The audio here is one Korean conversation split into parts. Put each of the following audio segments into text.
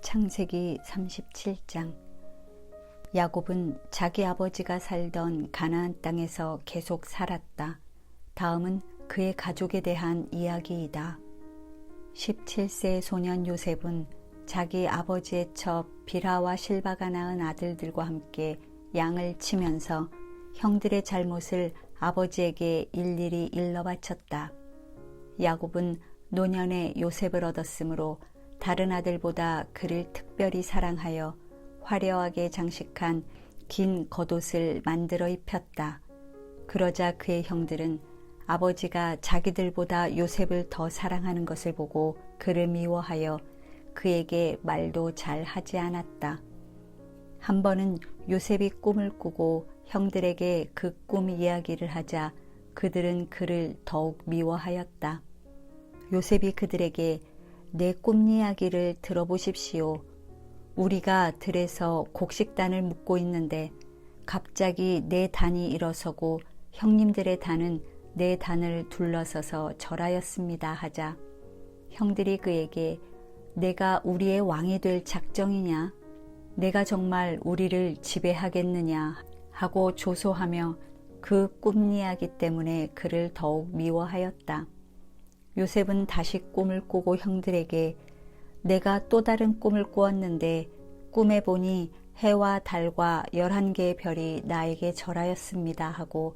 창세기 37장. 야곱은 자기 아버지가 살던 가나안 땅에서 계속 살았다. 다음은 그의 가족에 대한 이야기이다. 17세 소년 요셉은 자기 아버지의 첩 비라와 실바가 낳은 아들들과 함께 양을 치면서 형들의 잘못을 아버지에게 일일이 일러 바쳤다. 야곱은 노년에 요셉을 얻었으므로 다른 아들보다 그를 특별히 사랑하여 화려하게 장식한 긴 겉옷을 만들어 입혔다. 그러자 그의 형들은 아버지가 자기들보다 요셉을 더 사랑하는 것을 보고 그를 미워하여 그에게 말도 잘 하지 않았다. 한 번은 요셉이 꿈을 꾸고 형들에게 그 꿈 이야기를 하자 그들은 그를 더욱 미워하였다. 요셉이 그들에게 내 꿈 이야기를 들어보십시오. 우리가 들에서 곡식단을 묶고 있는데 갑자기 내 단이 일어서고 형님들의 단은 내 단을 둘러서서 절하였습니다 하자 형들이 그에게 내가 우리의 왕이 될 작정이냐? 내가 정말 우리를 지배하겠느냐? 하고 조소하며 그 꿈 이야기 때문에 그를 더욱 미워하였다. 요셉은 다시 꿈을 꾸고 형들에게 내가 또 다른 꿈을 꾸었는데 꿈에 보니 해와 달과 11개의 별이 나에게 절하였습니다 하고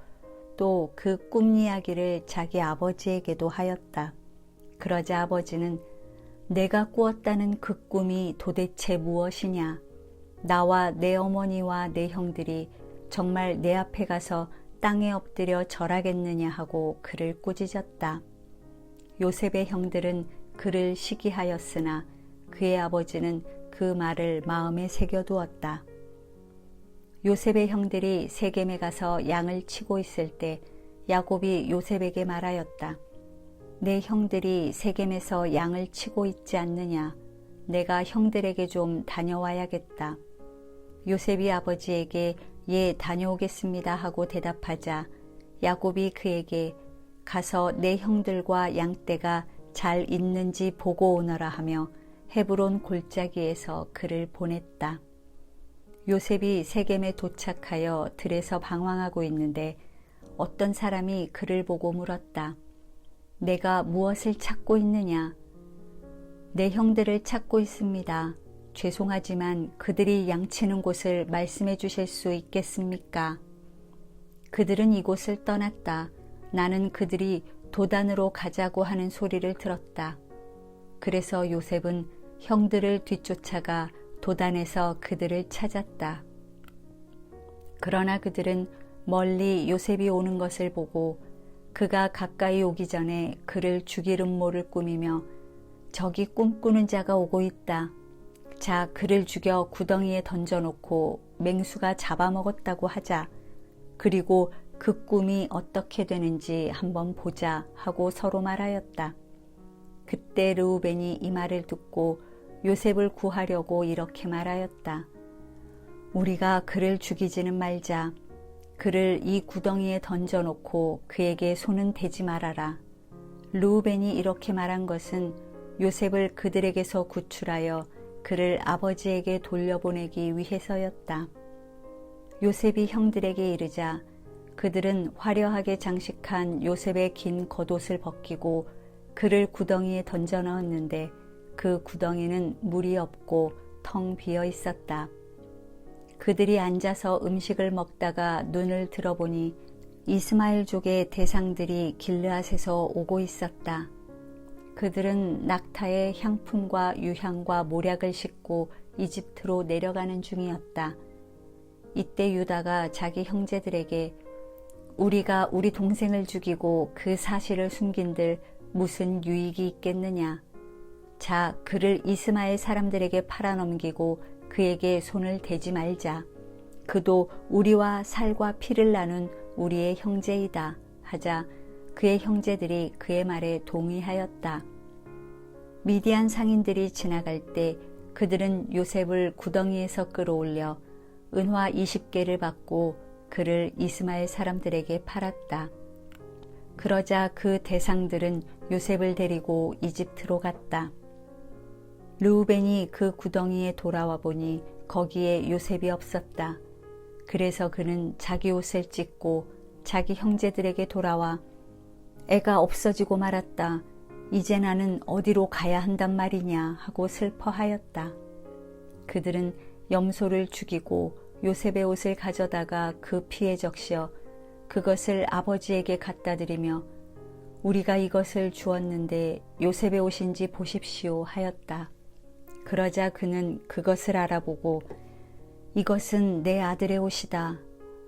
또 그 꿈 이야기를 자기 아버지에게도 하였다. 그러자 아버지는 내가 꾸었다는 그 꿈이 도대체 무엇이냐? 나와 내 어머니와 내 형들이 정말 내 앞에 가서 땅에 엎드려 절하겠느냐 하고 그를 꾸짖었다. 요셉의 형들은 그를 시기하였으나 그의 아버지는 그 말을 마음에 새겨두었다. 요셉의 형들이 세겜에 가서 양을 치고 있을 때 야곱이 요셉에게 말하였다. 내 형들이 세겜에서 양을 치고 있지 않느냐? 내가 형들에게 좀 다녀와야겠다. 요셉이 아버지에게 예, 다녀오겠습니다 하고 대답하자 야곱이 그에게 가서 내 형들과 양떼가 잘 있는지 보고 오너라 하며 헤브론 골짜기에서 그를 보냈다. 요셉이 세겜에 도착하여 들에서 방황하고 있는데 어떤 사람이 그를 보고 물었다. 내가 무엇을 찾고 있느냐? 내 형들을 찾고 있습니다. 죄송하지만 그들이 양치는 곳을 말씀해 주실 수 있겠습니까? 그들은 이곳을 떠났다. 나는 그들이 도단으로 가자고 하는 소리를 들었다. 그래서 요셉은 형들을 뒤쫓아가 도단에서 그들을 찾았다. 그러나 그들은 멀리 요셉이 오는 것을 보고 그가 가까이 오기 전에 그를 죽일 음모를 꾸미며 저기 꿈꾸는 자가 오고 있다. 자, 그를 죽여 구덩이에 던져놓고 맹수가 잡아먹었다고 하자. 그리고 그 꿈이 어떻게 되는지 한번 보자 하고 서로 말하였다. 그때 르우벤이 이 말을 듣고 요셉을 구하려고 이렇게 말하였다. 우리가 그를 죽이지는 말자. 그를 이 구덩이에 던져놓고 그에게 손은 대지 말아라. 르우벤이 이렇게 말한 것은 요셉을 그들에게서 구출하여 그를 아버지에게 돌려보내기 위해서였다. 요셉이 형들에게 이르자 그들은 화려하게 장식한 요셉의 긴 겉옷을 벗기고 그를 구덩이에 던져 넣었는데 그 구덩이는 물이 없고 텅 비어 있었다. 그들이 앉아서 음식을 먹다가 눈을 들어보니 이스마엘족의 대상들이 길르앗에서 오고 있었다. 그들은 낙타의 향품과 유향과 모략을 싣고 이집트로 내려가는 중이었다. 이때 유다가 자기 형제들에게 우리가 우리 동생을 죽이고 그 사실을 숨긴들 무슨 유익이 있겠느냐? 자, 그를 이스마엘 사람들에게 팔아넘기고 그에게 손을 대지 말자. 그도 우리와 살과 피를 나눈 우리의 형제이다 하자 그의 형제들이 그의 말에 동의하였다. 미디안 상인들이 지나갈 때 그들은 요셉을 구덩이에서 끌어올려 은화 20개를 받고 그를 이스마엘 사람들에게 팔았다. 그러자 그 대상들은 요셉을 데리고 이집트로 갔다. 르우벤이 그 구덩이에 돌아와 보니 거기에 요셉이 없었다. 그래서 그는 자기 옷을 찢고 자기 형제들에게 돌아와 애가 없어지고 말았다. 이제 나는 어디로 가야 한단 말이냐 하고 슬퍼하였다. 그들은 염소를 죽이고 요셉의 옷을 가져다가 그 피에 적셔 그것을 아버지에게 갖다 드리며 우리가 이것을 주었는데 요셉의 옷인지 보십시오 하였다. 그러자 그는 그것을 알아보고 이것은 내 아들의 옷이다.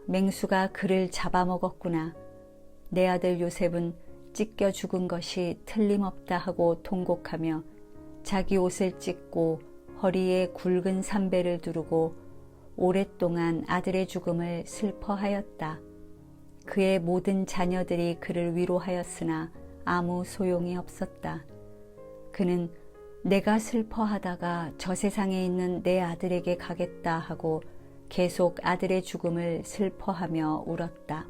맹수가 그를 잡아먹었구나. 내 아들 요셉은 찢겨 죽은 것이 틀림없다 하고 통곡하며 자기 옷을 찢고 허리에 굵은 삼배를 두르고 오랫동안 아들의 죽음을 슬퍼하였다. 그의 모든 자녀들이 그를 위로하였으나 아무 소용이 없었다. 그는 내가 슬퍼하다가 저 세상에 있는 내 아들에게 가겠다 하고 계속 아들의 죽음을 슬퍼하며 울었다.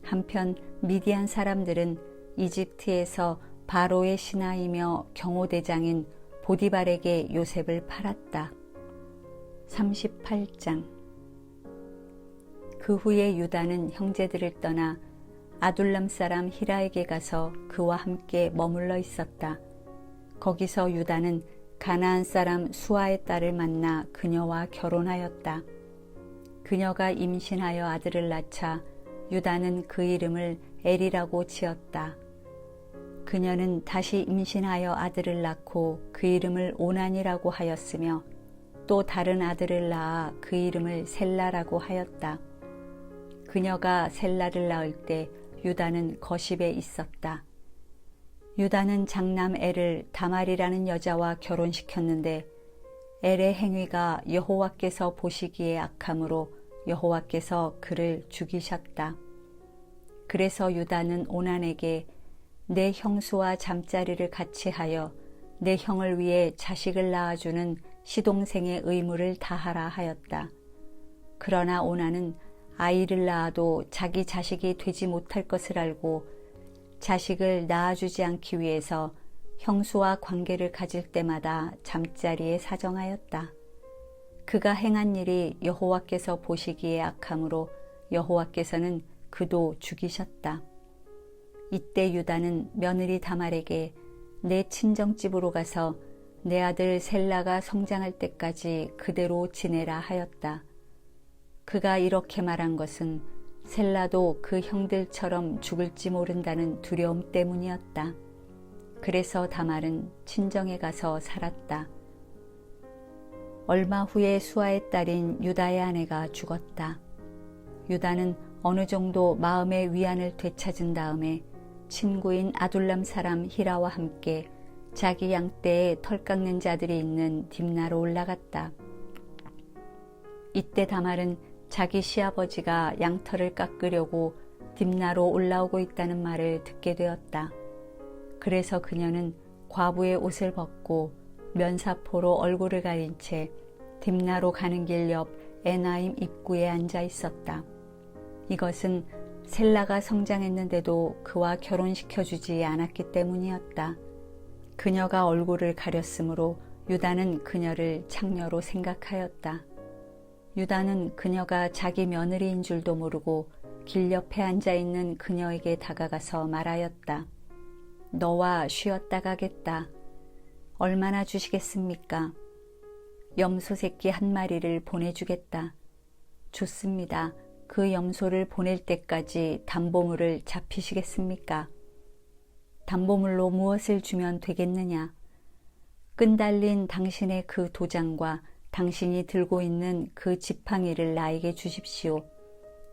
한편 미디안 사람들은 이집트에서 바로의 신하이며 경호대장인 보디발에게 요셉을 팔았다. 38장. 그 후에 유다는 형제들을 떠나 아둘람 사람 히라에게 가서 그와 함께 머물러 있었다. 거기서 유다는 가나안 사람 수아의 딸을 만나 그녀와 결혼하였다. 그녀가 임신하여 아들을 낳자 유다는 그 이름을 엘이라고 지었다. 그녀는 다시 임신하여 아들을 낳고 그 이름을 오난이라고 하였으며 또 다른 아들을 낳아 그 이름을 셀라라고 하였다. 그녀가 셀라를 낳을 때 유다는 거십에 있었다. 유다는 장남 엘을 다말이라는 여자와 결혼시켰는데 엘의 행위가 여호와께서 보시기에 악함으로 여호와께서 그를 죽이셨다. 그래서 유다는 오난에게 내 형수와 잠자리를 같이 하여 내 형을 위해 자식을 낳아주는 시동생의 의무를 다하라 하였다. 그러나 오난은 아이를 낳아도 자기 자식이 되지 못할 것을 알고 자식을 낳아주지 않기 위해서 형수와 관계를 가질 때마다 잠자리에 사정하였다. 그가 행한 일이 여호와께서 보시기에 악함으로 여호와께서는 그도 죽이셨다. 이때 유다는 며느리 다말에게 내 친정집으로 가서 내 아들 셀라가 성장할 때까지 그대로 지내라 하였다. 그가 이렇게 말한 것은 셀라도 그 형들처럼 죽을지 모른다는 두려움 때문이었다. 그래서 다말은 친정에 가서 살았다. 얼마 후에 수아의 딸인 유다의 아내가 죽었다. 유다는 어느 정도 마음의 위안을 되찾은 다음에 친구인 아둘람 사람 히라와 함께 자기 양떼에 털 깎는 자들이 있는 딥나로 올라갔다. 이때 다말은 자기 시아버지가 양털을 깎으려고 딥나로 올라오고 있다는 말을 듣게 되었다. 그래서 그녀는 과부의 옷을 벗고 면사포로 얼굴을 가린 채 딥나로 가는 길 옆 에나임 입구에 앉아 있었다. 이것은 셀라가 성장했는데도 그와 결혼시켜주지 않았기 때문이었다. 그녀가 얼굴을 가렸으므로 유다는 그녀를 창녀로 생각하였다. 유다는 그녀가 자기 며느리인 줄도 모르고 길 옆에 앉아있는 그녀에게 다가가서 말하였다. 너와 쉬었다 가겠다. 얼마나 주시겠습니까? 염소 새끼 한 마리를 보내주겠다. 좋습니다. 그 염소를 보낼 때까지 담보물을 잡히시겠습니까? 담보물로 무엇을 주면 되겠느냐? 끈달린 당신의 그 도장과 당신이 들고 있는 그 지팡이를 나에게 주십시오.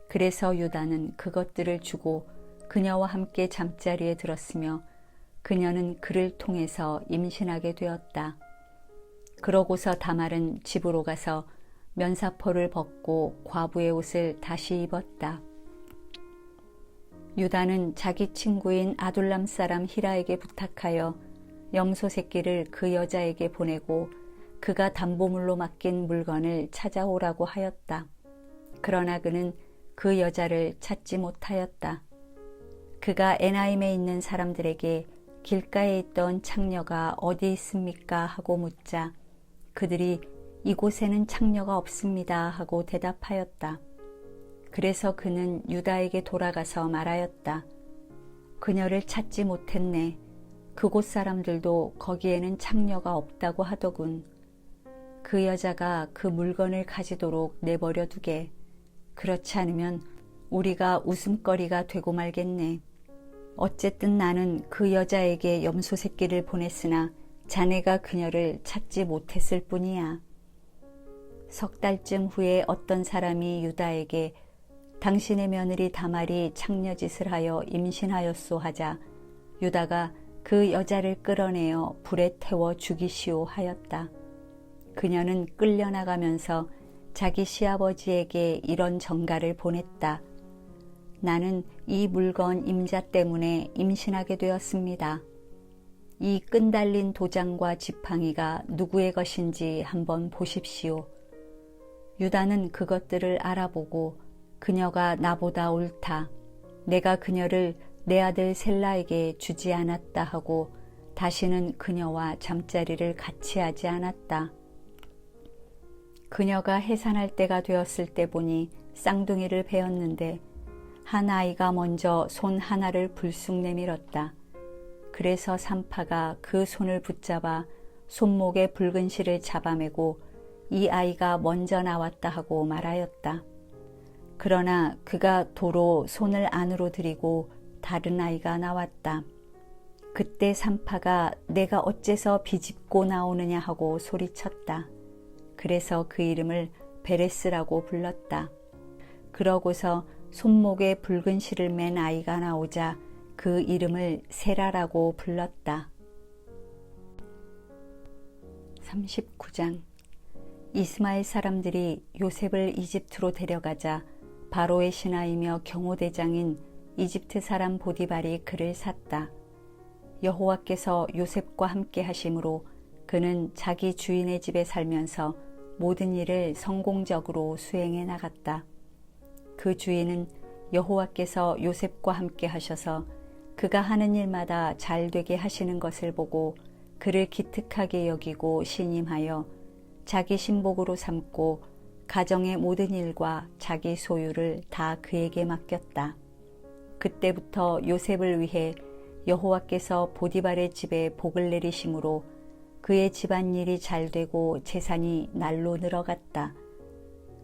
그래서 유다는 그것들을 주고 그녀와 함께 잠자리에 들었으며 그녀는 그를 통해서 임신하게 되었다. 그러고서 다말은 집으로 가서 면사포를 벗고 과부의 옷을 다시 입었다. 유다는 자기 친구인 아둘람 사람 히라에게 부탁하여 염소 새끼를 그 여자에게 보내고 그가 담보물로 맡긴 물건을 찾아오라고 하였다. 그러나 그는 그 여자를 찾지 못하였다. 그가 에나임에 있는 사람들에게 길가에 있던 창녀가 어디 있습니까? 하고 묻자 그들이 이곳에는 창녀가 없습니다 하고 대답하였다. 그래서 그는 유다에게 돌아가서 말하였다. 그녀를 찾지 못했네. 그곳 사람들도 거기에는 창녀가 없다고 하더군. 그 여자가 그 물건을 가지도록 내버려 두게. 그렇지 않으면 우리가 웃음거리가 되고 말겠네. 어쨌든 나는 그 여자에게 염소 새끼를 보냈으나 자네가 그녀를 찾지 못했을 뿐이야. 석 달쯤 후에 어떤 사람이 유다에게 당신의 며느리 다말이 창녀짓을 하여 임신하였소 하자 유다가 그 여자를 끌어내어 불에 태워 죽이시오 하였다. 그녀는 끌려나가면서 자기 시아버지에게 이런 전가를 보냈다. 나는 이 물건 임자 때문에 임신하게 되었습니다. 이 끈달린 도장과 지팡이가 누구의 것인지 한번 보십시오. 유다는 그것들을 알아보고 그녀가 나보다 옳다. 내가 그녀를 내 아들 셀라에게 주지 않았다 하고 다시는 그녀와 잠자리를 같이 하지 않았다. 그녀가 해산할 때가 되었을 때 보니 쌍둥이를 베었는데 한 아이가 먼저 손 하나를 불쑥 내밀었다. 그래서 산파가 그 손을 붙잡아 손목에 붉은 실을 잡아매고 이 아이가 먼저 나왔다 하고 말하였다. 그러나 그가 도로 손을 안으로 들이고 다른 아이가 나왔다. 그때 산파가 내가 어째서 비집고 나오느냐 하고 소리쳤다. 그래서 그 이름을 베레스라고 불렀다. 그러고서 손목에 붉은 실을 맨 아이가 나오자 그 이름을 세라라고 불렀다. 39장. 이스마엘 사람들이 요셉을 이집트로 데려가자 바로의 신하이며 경호대장인 이집트 사람 보디발이 그를 샀다. 여호와께서 요셉과 함께 하심으로 그는 자기 주인의 집에 살면서 모든 일을 성공적으로 수행해 나갔다. 그 주인은 여호와께서 요셉과 함께 하셔서 그가 하는 일마다 잘 되게 하시는 것을 보고 그를 기특하게 여기고 신임하여 자기 신복으로 삼고 가정의 모든 일과 자기 소유를 다 그에게 맡겼다. 그때부터 요셉을 위해 여호와께서 보디발의 집에 복을 내리심으로 그의 집안일이 잘 되고 재산이 날로 늘어갔다.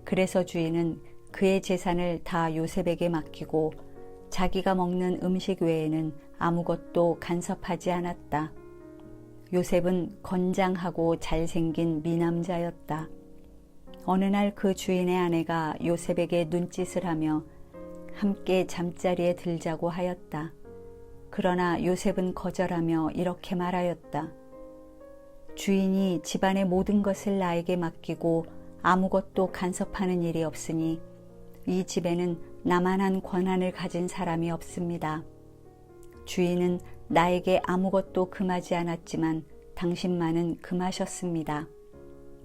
그래서 주인은 그의 재산을 다 요셉에게 맡기고 자기가 먹는 음식 외에는 아무것도 간섭하지 않았다. 요셉은 건장하고 잘생긴 미남자였다. 어느 날 그 주인의 아내가 요셉에게 눈짓을 하며 함께 잠자리에 들자고 하였다. 그러나 요셉은 거절하며 이렇게 말하였다. 주인이 집안의 모든 것을 나에게 맡기고 아무것도 간섭하는 일이 없으니 이 집에는 나만한 권한을 가진 사람이 없습니다. 주인은 나에게 아무것도 금하지 않았지만 당신만은 금하셨습니다.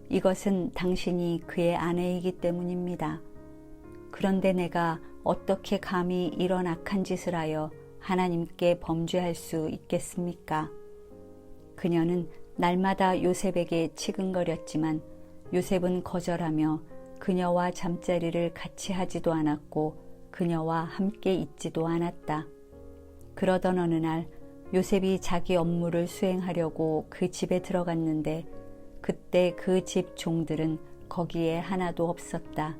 이것은 당신이 그의 아내이기 때문입니다. 그런데 내가 어떻게 감히 이런 악한 짓을 하여 하나님께 범죄할 수 있겠습니까? 그녀는 날마다 요셉에게 치근거렸지만 요셉은 거절하며 그녀와 잠자리를 같이 하지도 않았고 그녀와 함께 있지도 않았다. 그러던 어느 날 요셉이 자기 업무를 수행하려고 그 집에 들어갔는데 그때 그 집 종들은 거기에 하나도 없었다.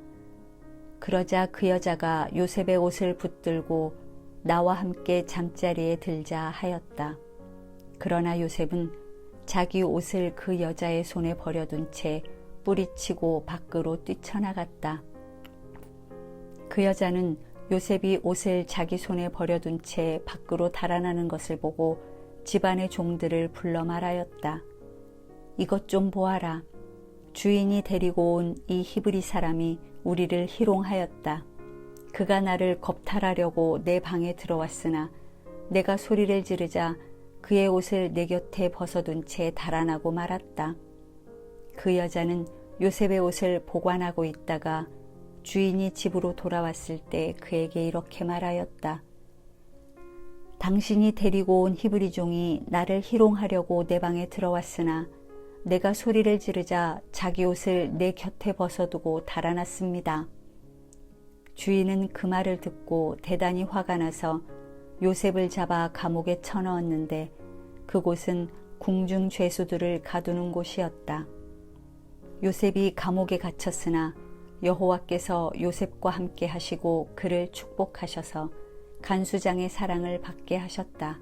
그러자 그 여자가 요셉의 옷을 붙들고 나와 함께 잠자리에 들자 하였다. 그러나 요셉은 자기 옷을 그 여자의 손에 버려둔 채 뿌리치고 밖으로 뛰쳐나갔다. 그 여자는 요셉이 옷을 자기 손에 버려둔 채 밖으로 달아나는 것을 보고 집안의 종들을 불러 말하였다. 이것 좀 보아라. 주인이 데리고 온 이 히브리 사람이 우리를 희롱하였다. 그가 나를 겁탈하려고 내 방에 들어왔으나 내가 소리를 지르자 그의 옷을 내 곁에 벗어둔 채 달아나고 말았다. 그 여자는 요셉의 옷을 보관하고 있다가 주인이 집으로 돌아왔을 때 그에게 이렇게 말하였다. 당신이 데리고 온 히브리 종이 나를 희롱하려고 내 방에 들어왔으나 내가 소리를 지르자 자기 옷을 내 곁에 벗어두고 달아났습니다. 주인은 그 말을 듣고 대단히 화가 나서 요셉을 잡아 감옥에 쳐넣었는데 그곳은 궁중 죄수들을 가두는 곳이었다. 요셉이 감옥에 갇혔으나 여호와께서 요셉과 함께 하시고 그를 축복하셔서 간수장의 사랑을 받게 하셨다.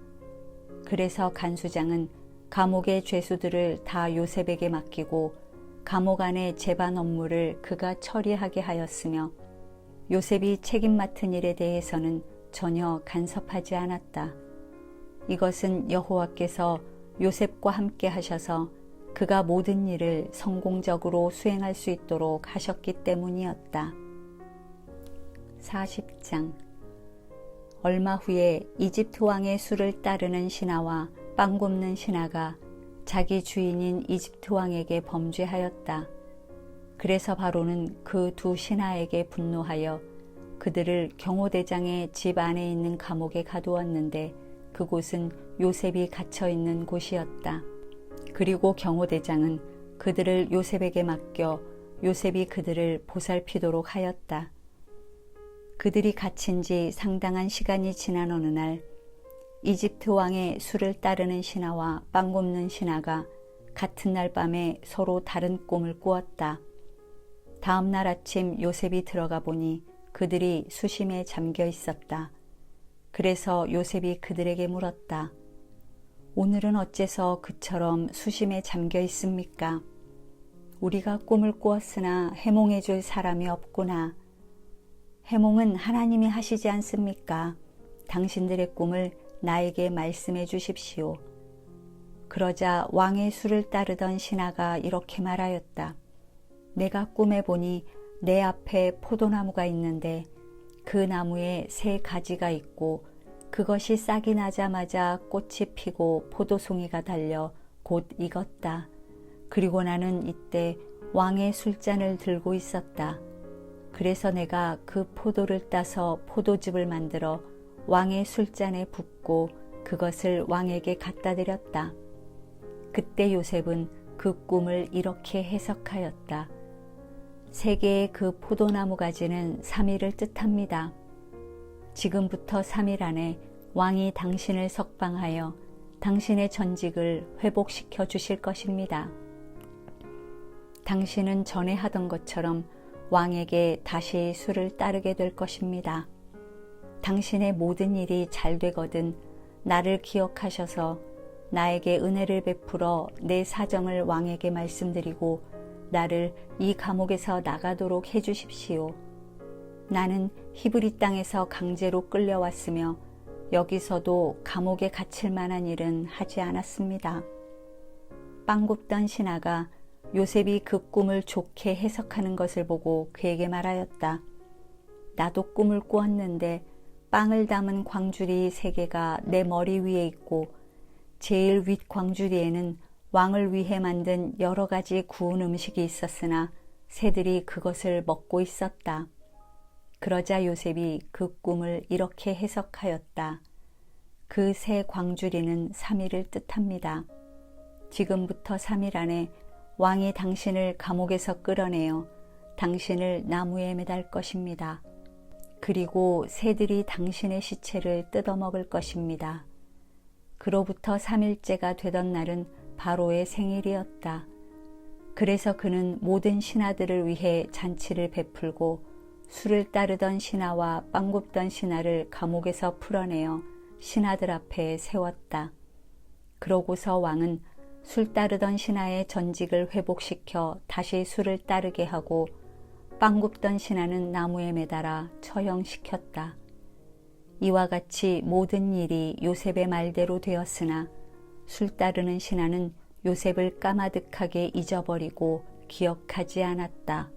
그래서 간수장은 감옥의 죄수들을 다 요셉에게 맡기고 감옥 안의 재반 업무를 그가 처리하게 하였으며 요셉이 책임 맡은 일에 대해서는 전혀 간섭하지 않았다. 이것은 여호와께서 요셉과 함께 하셔서 그가 모든 일을 성공적으로 수행할 수 있도록 하셨기 때문이었다. 40장. 얼마 후에 이집트 왕의 수를 따르는 신하와 빵 굽는 신하가 자기 주인인 이집트 왕에게 범죄하였다. 그래서 바로는 그 두 신하에게 분노하여 그들을 경호대장의 집 안에 있는 감옥에 가두었는데 그곳은 요셉이 갇혀 있는 곳이었다. 그리고 경호대장은 그들을 요셉에게 맡겨 요셉이 그들을 보살피도록 하였다. 그들이 갇힌 지 상당한 시간이 지난 어느 날 이집트 왕의 수를 따르는 신하와 빵 굽는 신하가 같은 날 밤에 서로 다른 꿈을 꾸었다. 다음 날 아침 요셉이 들어가 보니 그들이 수심에 잠겨 있었다. 그래서 요셉이 그들에게 물었다. 오늘은 어째서 그처럼 수심에 잠겨 있습니까? 우리가 꿈을 꾸었으나 해몽해 줄 사람이 없구나. 해몽은 하나님이 하시지 않습니까? 당신들의 꿈을 나에게 말씀해 주십시오. 그러자 왕의 수를 따르던 신하가 이렇게 말하였다. 내가 꿈에 보니 내 앞에 포도나무가 있는데 그 나무에 3가지가 있고 그것이 싹이 나자마자 꽃이 피고 포도송이가 달려 곧 익었다. 그리고 나는 이때 왕의 술잔을 들고 있었다. 그래서 내가 그 포도를 따서 포도즙을 만들어 왕의 술잔에 붓고 그것을 왕에게 갖다 드렸다. 그때 요셉은 그 꿈을 이렇게 해석하였다. 3개의 그 포도나무 가지는 3일을 뜻합니다. 지금부터 3일 안에 왕이 당신을 석방하여 당신의 전직을 회복시켜 주실 것입니다. 당신은 전에 하던 것처럼 왕에게 다시 수를 따르게 될 것입니다. 당신의 모든 일이 잘 되거든 나를 기억하셔서 나에게 은혜를 베풀어 내 사정을 왕에게 말씀드리고 나를 이 감옥에서 나가도록 해주십시오. 나는 히브리 땅에서 강제로 끌려왔으며 여기서도 감옥에 갇힐 만한 일은 하지 않았습니다. 빵 굽던 신하가 요셉이 그 꿈을 좋게 해석하는 것을 보고 그에게 말하였다. 나도 꿈을 꾸었는데 빵을 담은 광주리 3개가 내 머리 위에 있고 제일 윗 광주리에는 왕을 위해 만든 여러 가지 구운 음식이 있었으나 새들이 그것을 먹고 있었다. 그러자 요셉이 그 꿈을 이렇게 해석하였다. 그 3 광주리는 3일을 뜻합니다. 지금부터 3일 안에 왕이 당신을 감옥에서 끌어내어 당신을 나무에 매달 것입니다. 그리고 새들이 당신의 시체를 뜯어먹을 것입니다. 그로부터 3일째가 되던 날은 바로의 생일이었다. 그래서 그는 모든 신하들을 위해 잔치를 베풀고 술을 따르던 신하와 빵 굽던 신하를 감옥에서 풀어내어 신하들 앞에 세웠다. 그러고서 왕은 술 따르던 신하의 전직을 회복시켜 다시 술을 따르게 하고 빵 굽던 신하는 나무에 매달아 처형시켰다. 이와 같이 모든 일이 요셉의 말대로 되었으나 술 따르는 신하는 요셉을 까마득하게 잊어버리고 기억하지 않았다.